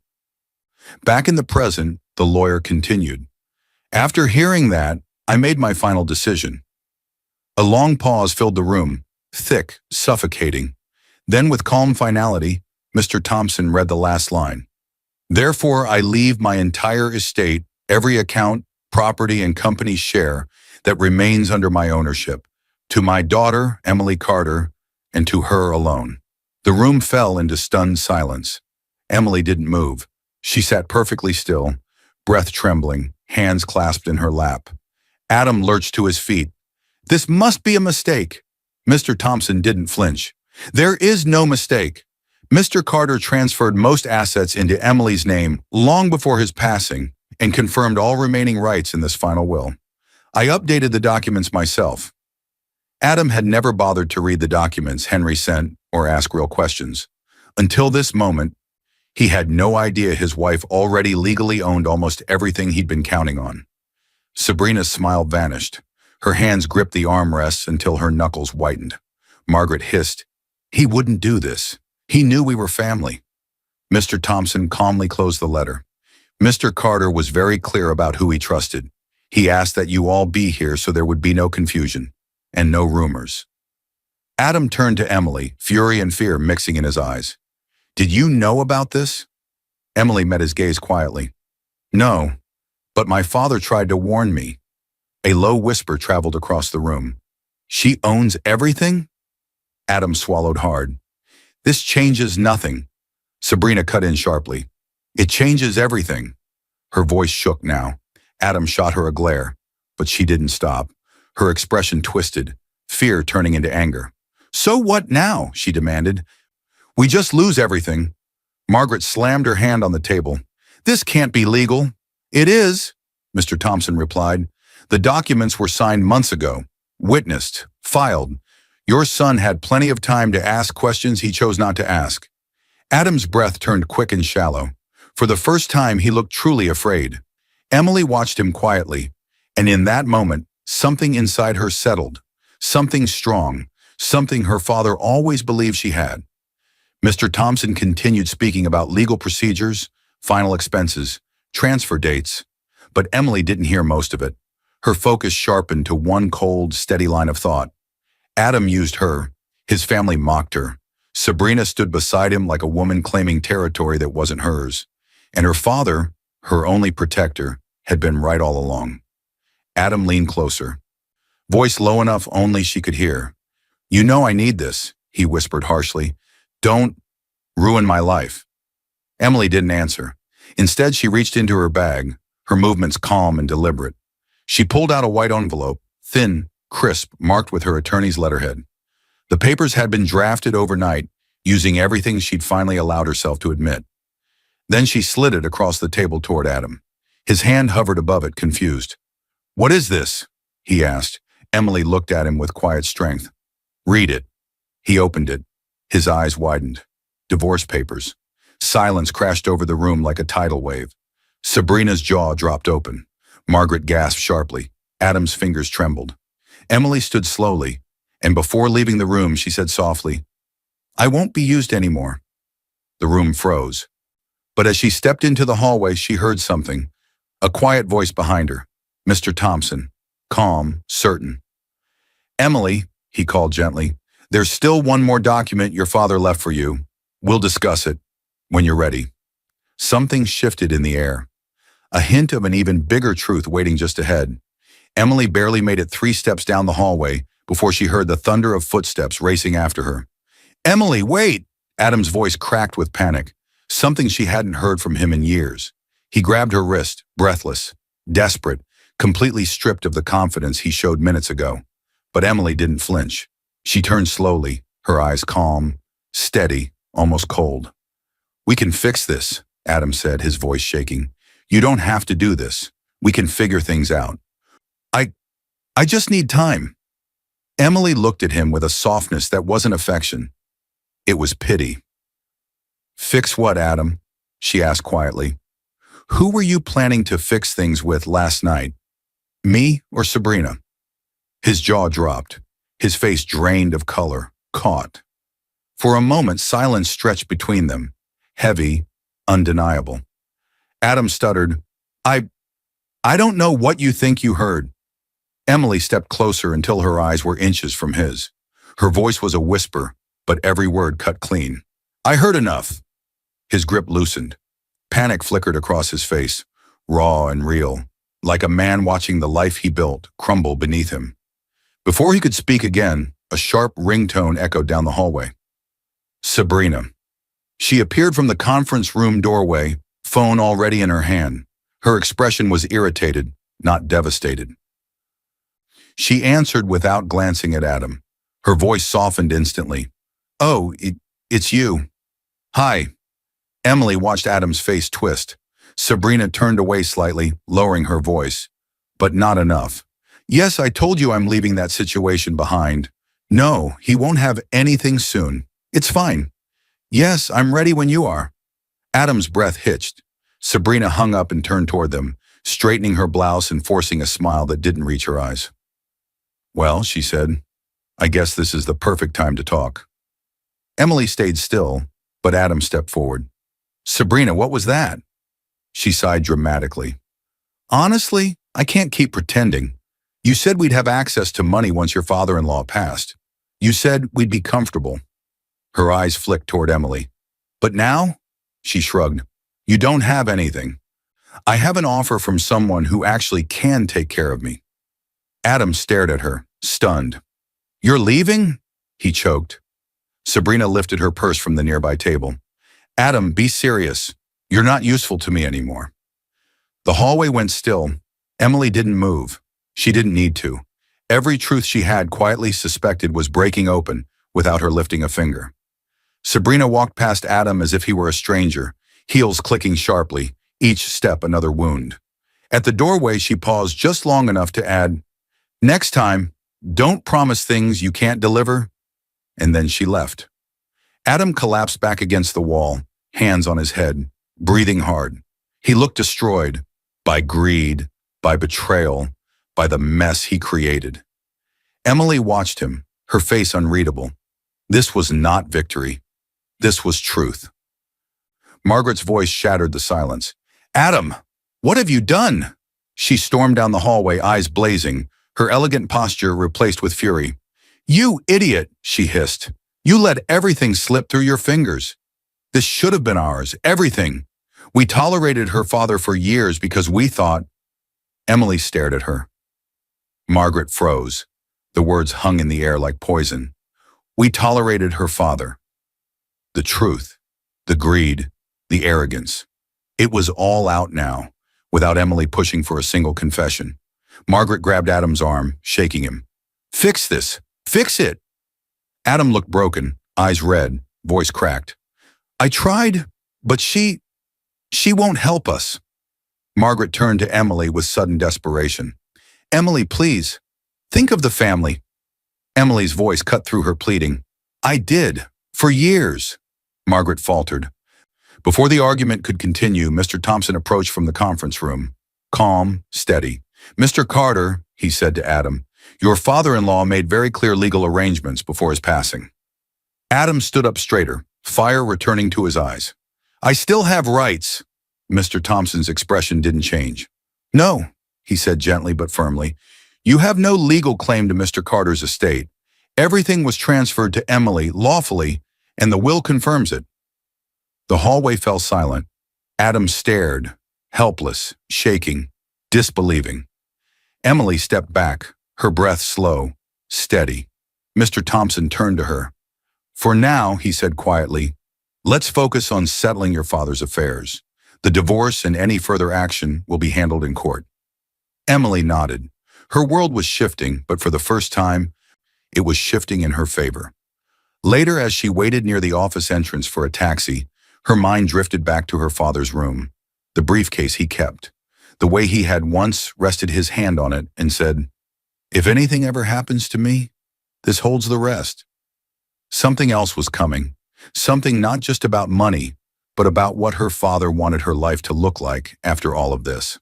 Back in the present, the lawyer continued. After hearing that, I made my final decision. A long pause filled the room, thick, suffocating. Then with calm finality, Mr. Thompson read the last line. Therefore, I leave my entire estate, every account, property, and company share that remains under my ownership, to my daughter, Emily Carter, and to her alone. The room fell into stunned silence. Emily didn't move. She sat perfectly still, breath trembling, hands clasped in her lap. Adam lurched to his feet. This must be a mistake. Mr. Thompson didn't flinch. There is no mistake. Mr. Carter transferred most assets into Emily's name long before his passing and confirmed all remaining rights in this final will. I updated the documents myself. Adam had never bothered to read the documents Henry sent or ask real questions. Until this moment, he had no idea his wife already legally owned almost everything he'd been counting on. Sabrina's smile vanished. Her hands gripped the armrests until her knuckles whitened. Margaret hissed, "He wouldn't do this. He knew we were family." Mr. Thompson calmly closed the letter. Mr. Carter was very clear about who he trusted. He asked that you all be here so there would be no confusion and no rumors. Adam turned to Emily, fury and fear mixing in his eyes. "Did you know about this?" Emily met his gaze quietly. "No, but my father tried to warn me." A low whisper traveled across the room. "She owns everything?" Adam swallowed hard. "This changes nothing." Sabrina cut in sharply. "It changes everything." Her voice shook now. Adam shot her a glare, but she didn't stop. Her expression twisted, fear turning into anger. "So what now?" she demanded. "We just lose everything." Margaret slammed her hand on the table. "This can't be legal." "It is," Mr. Thompson replied. "The documents were signed months ago, witnessed, filed. Your son had plenty of time to ask questions he chose not to ask." Adam's breath turned quick and shallow. For the first time, he looked truly afraid. Emily watched him quietly, and in that moment, something inside her settled. Something strong, something her father always believed she had. Mr. Thompson continued speaking about legal procedures, final expenses, transfer dates, but Emily didn't hear most of it. Her focus sharpened to one cold, steady line of thought. Adam used her. His family mocked her. Sabrina stood beside him like a woman claiming territory that wasn't hers. And her father, her only protector, had been right all along. Adam leaned closer. Voice low enough only she could hear. "You know I need this," he whispered harshly. "Don't ruin my life." Emily didn't answer. Instead, she reached into her bag, her movements calm and deliberate. She pulled out a white envelope, thin, crisp, marked with her attorney's letterhead. The papers had been drafted overnight, using everything she'd finally allowed herself to admit. Then she slid it across the table toward Adam. His hand hovered above it, confused. "What is this?" he asked. Emily looked at him with quiet strength. "Read it." He opened it. His eyes widened. Divorce papers. Silence crashed over the room like a tidal wave. Sabrina's jaw dropped open. Margaret gasped sharply. Adam's fingers trembled. Emily stood slowly, and before leaving the room, she said softly, "I won't be used anymore." The room froze. But as she stepped into the hallway, she heard something. A quiet voice behind her. Mr. Thompson. Calm, certain. "Emily," he called gently, "there's still one more document your father left for you. We'll discuss it when you're ready." Something shifted in the air. A hint of an even bigger truth waiting just ahead. Emily barely made it 3 steps down the hallway before she heard the thunder of footsteps racing after her. "Emily, wait!" Adam's voice cracked with panic, something she hadn't heard from him in years. He grabbed her wrist, breathless, desperate, completely stripped of the confidence he showed minutes ago. But Emily didn't flinch. She turned slowly, her eyes calm, steady, almost cold. "We can fix this," Adam said, his voice shaking. "You don't have to do this. We can figure things out." I just need time." Emily looked at him with a softness that wasn't affection. It was pity. "Fix what, Adam?" she asked quietly. "Who were you planning to fix things with last night? Me or Sabrina?" His jaw dropped. His face drained of color, caught. For a moment, silence stretched between them, heavy, undeniable. Adam stuttered, I don't know what you think you heard." Emily stepped closer until her eyes were inches from his. Her voice was a whisper, but every word cut clean. "I heard enough." His grip loosened. Panic flickered across his face, raw and real, like a man watching the life he built crumble beneath him. Before he could speak again, a sharp ringtone echoed down the hallway. Sabrina. She appeared from the conference room doorway, phone already in her hand. Her expression was irritated, not devastated. She answered without glancing at Adam. Her voice softened instantly. Oh, it's you. Hi. Emily watched Adam's face twist. Sabrina turned away slightly, lowering her voice. But not enough. Yes, I told you I'm leaving that situation behind. No, he won't have anything soon. It's fine. Yes, I'm ready when you are. Adam's breath hitched. Sabrina hung up and turned toward them, straightening her blouse and forcing a smile that didn't reach her eyes. Well, she said, I guess this is the perfect time to talk. Emily stayed still, but Adam stepped forward. Sabrina, what was that? She sighed dramatically. Honestly, I can't keep pretending. You said we'd have access to money once your father-in-law passed. You said we'd be comfortable. Her eyes flicked toward Emily. But now? She shrugged. You don't have anything. I have an offer from someone who actually can take care of me. Adam stared at her, stunned. You're leaving? He choked. Sabrina lifted her purse from the nearby table. Adam, be serious. You're not useful to me anymore. The hallway went still. Emily didn't move. She didn't need to. Every truth she had quietly suspected was breaking open without her lifting a finger. Sabrina walked past Adam as if he were a stranger, heels clicking sharply, each step another wound. At the doorway, she paused just long enough to add, Next time, don't promise things you can't deliver. And then she left. Adam collapsed back against the wall, hands on his head, breathing hard. He looked destroyed by greed, by betrayal, by the mess he created. Emily watched him, her face unreadable. This was not victory. This was truth. Margaret's voice shattered the silence. Adam, what have you done? She stormed down the hallway, eyes blazing, her elegant posture replaced with fury. You idiot, she hissed. You let everything slip through your fingers. This should have been ours, everything. We tolerated her father for years because we thought. Emily stared at her. Margaret froze. The words hung in the air like poison. We tolerated her father. The truth, the greed, the arrogance. It was all out now, without Emily pushing for a single confession. Margaret grabbed Adam's arm, shaking him. Fix this. Fix it. Adam looked broken, eyes red, voice cracked. I tried, but she won't help us. Margaret turned to Emily with sudden desperation. Emily, please, think of the family. Emily's voice cut through her pleading. I did, for years. Margaret faltered. Before the argument could continue, Mr. Thompson approached from the conference room. Calm, steady. Mr. Carter, he said to Adam, your father-in-law made very clear legal arrangements before his passing. Adam stood up straighter, fire returning to his eyes. I still have rights. Mr. Thompson's expression didn't change. No, he said gently but firmly. You have no legal claim to Mr. Carter's estate. Everything was transferred to Emily lawfully, and the will confirms it. The hallway fell silent. Adam stared, helpless, shaking, disbelieving. Emily stepped back, her breath slow, steady. Mr. Thompson turned to her. For now, he said quietly, let's focus on settling your father's affairs. The divorce and any further action will be handled in court. Emily nodded. Her world was shifting, but for the first time, it was shifting in her favor. Later, as she waited near the office entrance for a taxi, her mind drifted back to her father's room, the briefcase he kept, the way he had once rested his hand on it and said, if anything ever happens to me, this holds the rest. Something else was coming, something not just about money, but about what her father wanted her life to look like after all of this.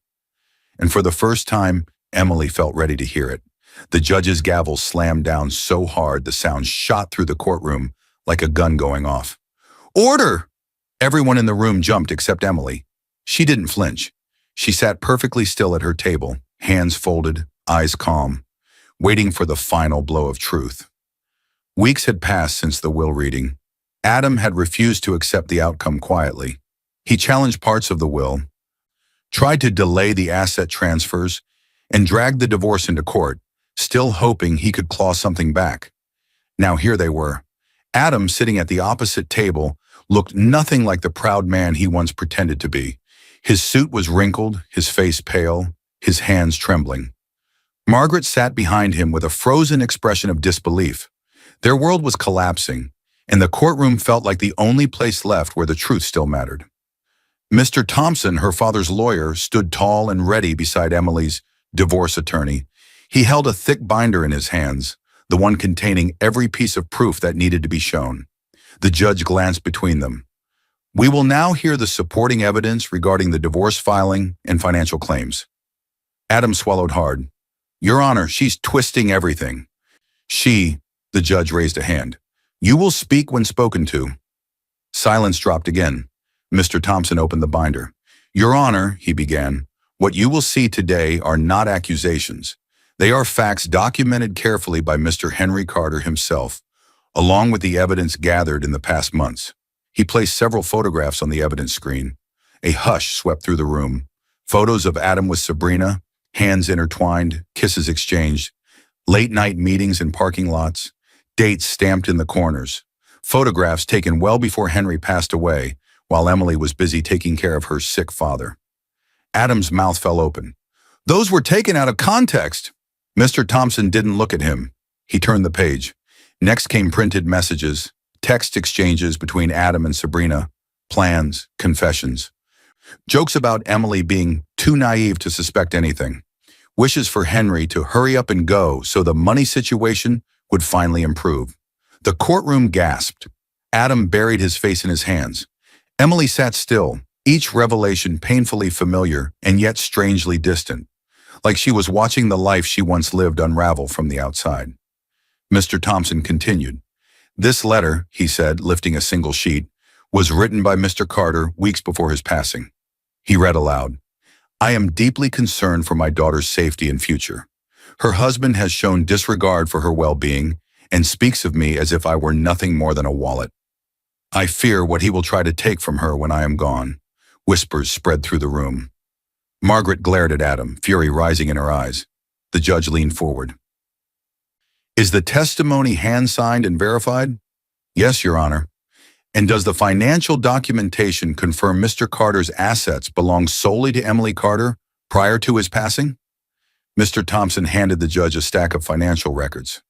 And for the first time, Emily felt ready to hear it. The judge's gavel slammed down so hard the sound shot through the courtroom like a gun going off. Order! Everyone in the room jumped except Emily. She didn't flinch. She sat perfectly still at her table, hands folded, eyes calm, waiting for the final blow of truth. Weeks had passed since the will reading. Adam had refused to accept the outcome quietly. He challenged parts of the will, tried to delay the asset transfers, and dragged the divorce into court, still hoping he could claw something back. Now here they were. Adam, sitting at the opposite table, looked nothing like the proud man he once pretended to be. His suit was wrinkled, his face pale, his hands trembling. Margaret sat behind him with a frozen expression of disbelief. Their world was collapsing, and the courtroom felt like the only place left where the truth still mattered. Mr. Thompson, her father's lawyer, stood tall and ready beside Emily's divorce attorney. He held a thick binder in his hands, the one containing every piece of proof that needed to be shown. The judge glanced between them. "We will now hear the supporting evidence regarding the divorce filing and financial claims." Adam swallowed hard. "Your Honor, she's twisting everything." The judge raised a hand. "You will speak when spoken to." Silence dropped again. Mr. Thompson opened the binder. "Your Honor," he began, "what you will see today are not accusations. They are facts documented carefully by Mr. Henry Carter himself, along with the evidence gathered in the past months." He placed several photographs on the evidence screen. A hush swept through the room. Photos of Adam with Sabrina, hands intertwined, kisses exchanged, late-night meetings in parking lots, dates stamped in the corners, photographs taken well before Henry passed away, while Emily was busy taking care of her sick father. Adam's mouth fell open. "Those were taken out of context." Mr. Thompson didn't look at him. He turned the page. Next came printed messages, text exchanges between Adam and Sabrina, plans, confessions. Jokes about Emily being too naive to suspect anything. Wishes for Henry to hurry up and go so the money situation would finally improve. The courtroom gasped. Adam buried his face in his hands. Emily sat still, each revelation painfully familiar and yet strangely distant, like she was watching the life she once lived unravel from the outside. Mr. Thompson continued. "This letter," he said, lifting a single sheet, "was written by Mr. Carter weeks before his passing." He read aloud. "I am deeply concerned for my daughter's safety and future. Her husband has shown disregard for her well-being and speaks of me as if I were nothing more than a wallet. I fear what he will try to take from her when I am gone." Whispers spread through the room. Margaret glared at Adam, fury rising in her eyes. The judge leaned forward. "Is the testimony hand-signed and verified?" "Yes, Your Honor." "And does the financial documentation confirm Mr. Carter's assets belong solely to Emily Carter prior to his passing?" Mr. Thompson handed the judge a stack of financial records.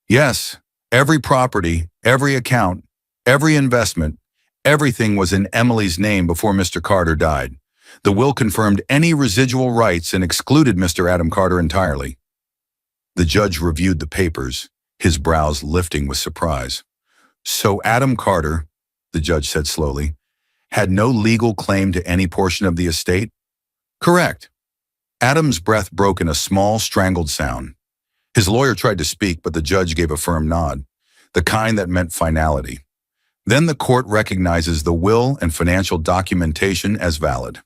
"Yes, every property, every account, every investment, everything was in Emily's name before Mr. Carter died. The will confirmed any residual rights and excluded Mr. Adam Carter entirely." The judge reviewed the papers, his brows lifting with surprise. "So Adam Carter," the judge said slowly, "had no legal claim to any portion of the estate?" "Correct." Adam's breath broke in a small, strangled sound. His lawyer tried to speak, but the judge gave a firm nod, the kind that meant finality. Then the court recognizes the will and financial documentation as valid.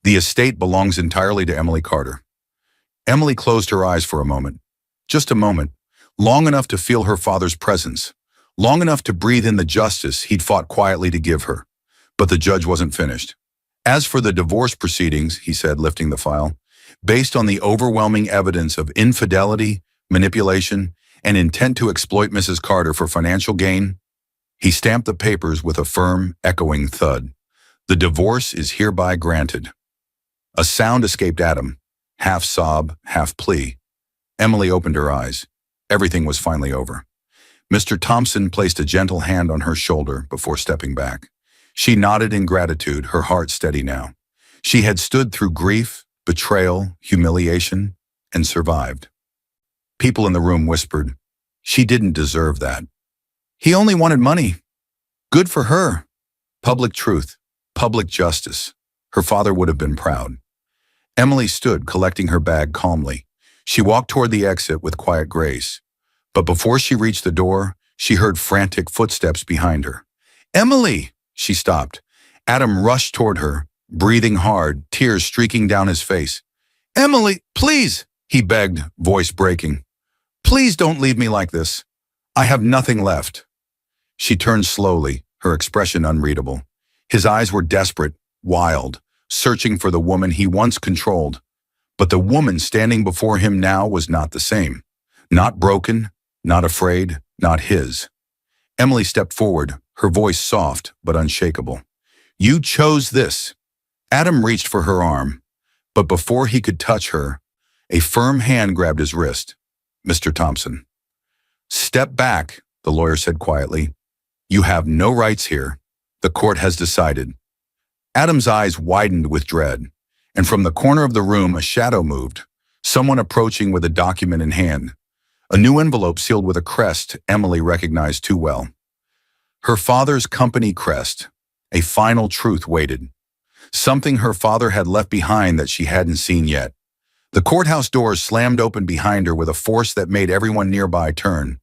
The estate belongs entirely to Emily Carter. Emily closed her eyes for a moment. Just a moment, long enough to feel her father's presence, long enough to breathe in the justice he'd fought quietly to give her. But the judge wasn't finished. "As for the divorce proceedings," he said, lifting the file, "based on the overwhelming evidence of infidelity, manipulation, and intent to exploit Mrs. Carter for financial gain," he stamped the papers with a firm, echoing thud. "The divorce is hereby granted." A sound escaped Adam, half sob, half plea. Emily opened her eyes. Everything was finally over. Mr. Thompson placed a gentle hand on her shoulder before stepping back. She nodded in gratitude, her heart steady now. She had stood through grief, betrayal, humiliation, and survived. People in the room whispered, "She didn't deserve that. He only wanted money." Good for her. Public truth, public justice. Her father would have been proud. Emily stood, collecting her bag calmly. She walked toward the exit with quiet grace. But before she reached the door, she heard frantic footsteps behind her. "Emily!" She stopped. Adam rushed toward her, breathing hard, tears streaking down his face. "Emily, please!" he begged, voice breaking. "Please don't leave me like this. I have nothing left." She turned slowly, her expression unreadable. His eyes were desperate, wild, searching for the woman he once controlled. But the woman standing before him now was not the same. Not broken, not afraid, not his. Emily stepped forward, her voice soft but unshakable. "You chose this." Adam reached for her arm, but before he could touch her, a firm hand grabbed his wrist. "Mr. Thompson." "Step back," the lawyer said quietly. "You have no rights here. The court has decided." Adam's eyes widened with dread, and from the corner of the room a shadow moved, someone approaching with a document in hand. A new envelope sealed with a crest Emily recognized too well. Her father's company crest. A final truth waited. Something her father had left behind that she hadn't seen yet. The courthouse doors slammed open behind her with a force that made everyone nearby turn.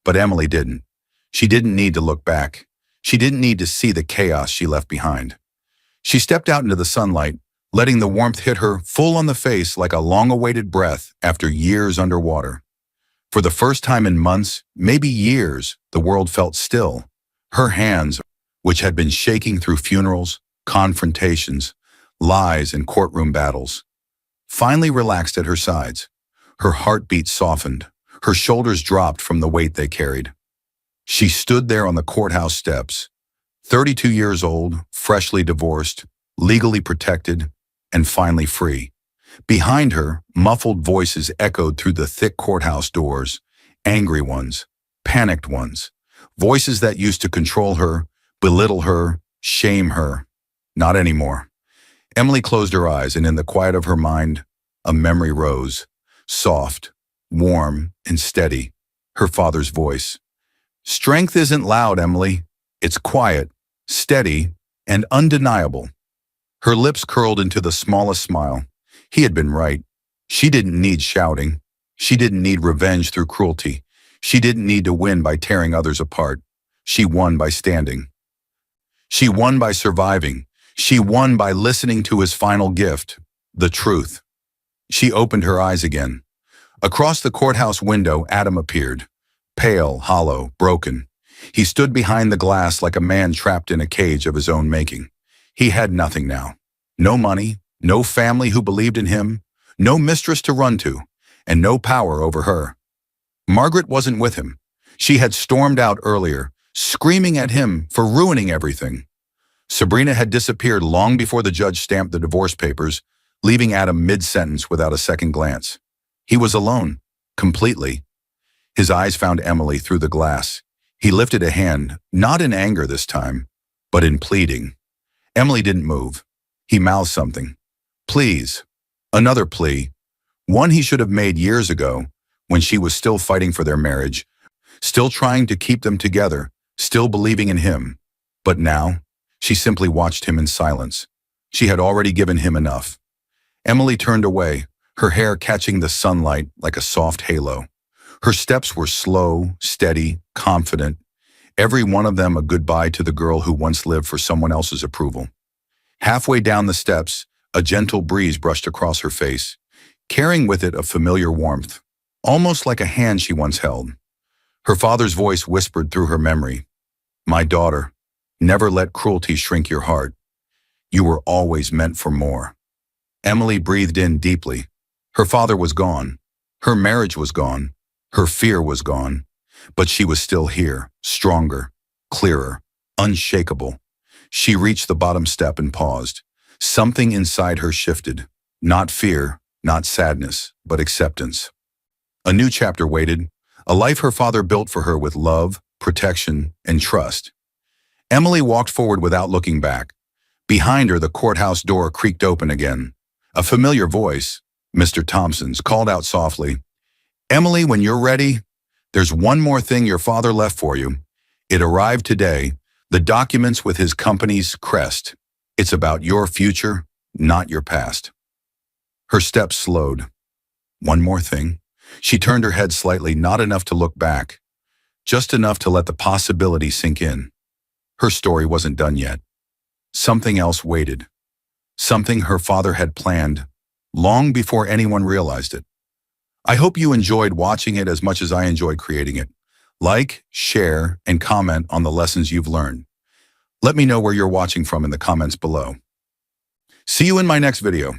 But Emily didn't. She didn't need to look back. She didn't need to see the chaos she left behind. She stepped out into the sunlight, letting the warmth hit her full on the face like a long-awaited breath after years underwater. For the first time in months, maybe years, the world felt still. Her hands, which had been shaking through funerals, confrontations, lies, and courtroom battles, finally relaxed at her sides. Her heartbeat softened. Her shoulders dropped from the weight they carried. She stood there on the courthouse steps, 32 years old, freshly divorced, legally protected, and finally free. Behind her, muffled voices echoed through the thick courthouse doors, angry ones, panicked ones, voices that used to control her, belittle her, shame her. Not anymore. Emily closed her eyes, and in the quiet of her mind, a memory rose, soft, warm, and steady. Her father's voice. "Strength isn't loud, Emily. It's quiet, steady, and undeniable." Her lips curled into the smallest smile. He had been right. She didn't need shouting. She didn't need revenge through cruelty. She didn't need to win by tearing others apart. She won by standing. She won by surviving. She won by listening to his final gift, the truth. She opened her eyes again. Across the courthouse window, Adam appeared. Pale, hollow, broken. He stood behind the glass like a man trapped in a cage of his own making. He had nothing now. No money, no family who believed in him, no mistress to run to, and no power over her. Margaret wasn't with him. She had stormed out earlier, screaming at him for ruining everything. Sabrina had disappeared long before the judge stamped the divorce papers, leaving Adam mid-sentence without a second glance. He was alone, completely. His eyes found Emily through the glass. He lifted a hand, not in anger this time, but in pleading. Emily didn't move. He mouthed something. Please. Another plea. One he should have made years ago, when she was still fighting for their marriage, still trying to keep them together, still believing in him. But now, she simply watched him in silence. She had already given him enough. Emily turned away, her hair catching the sunlight like a soft halo. Her steps were slow, steady, confident, every one of them a goodbye to the girl who once lived for someone else's approval. Halfway down the steps, a gentle breeze brushed across her face, carrying with it a familiar warmth, almost like a hand she once held. Her father's voice whispered through her memory, "My daughter, never let cruelty shrink your heart. You were always meant for more." Emily breathed in deeply. Her father was gone. Her marriage was gone. Her fear was gone. But she was still here, stronger, clearer, unshakable. She reached the bottom step and paused. Something inside her shifted. Not fear, not sadness, but acceptance. A new chapter waited, a life her father built for her with love, protection, and trust. Emily walked forward without looking back. Behind her, the courthouse door creaked open again. A familiar voice, Mr. Thompson's, called out softly, "Emily, when you're ready, there's one more thing your father left for you. It arrived today, the documents with his company's crest. It's about your future, not your past." Her steps slowed. One more thing. She turned her head slightly, not enough to look back, just enough to let the possibility sink in. Her story wasn't done yet. Something else waited. Something her father had planned, long before anyone realized it. I hope you enjoyed watching it as much as I enjoyed creating it. Like, share, and comment on the lessons you've learned. Let me know where you're watching from in the comments below. See you in my next video.